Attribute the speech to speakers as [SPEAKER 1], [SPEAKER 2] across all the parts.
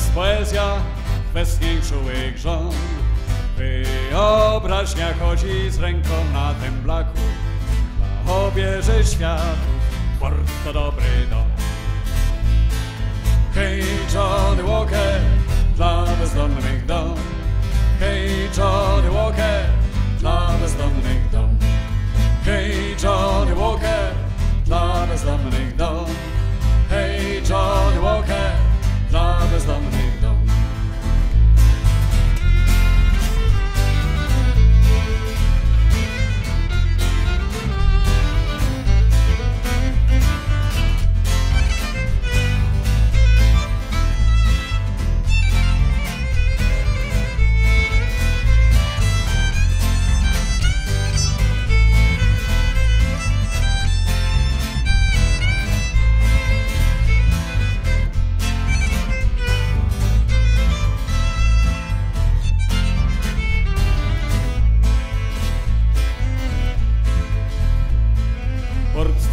[SPEAKER 1] jest poezja westchnień czułych żon. Wyobraźnia chodzi z ręką na temblaku, dla obieży światów port to dobry dom. Hej, Johnny Walker, dla bezdomnych dom. Hej, Johnny Walker, dla bezdomnych dom. Hej, Johnny Walker, dla bezdomnych dom. Hej, Johnny Walker, dla bezdomnych dom.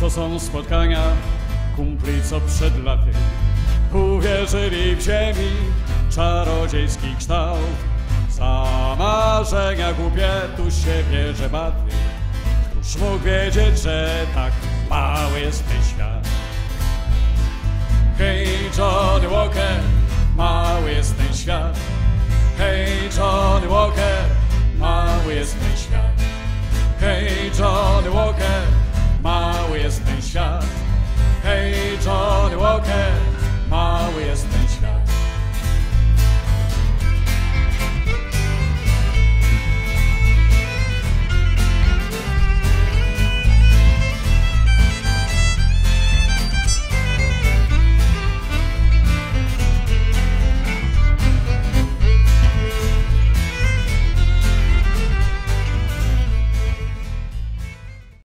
[SPEAKER 1] To są spotkania kumpli, co przed laty uwierzyli w ziemi czarodziejski kształt. Za marzenia głupie tu się bierze baty. Któż mógł wiedzieć, że tak mały jest ten świat? Hej,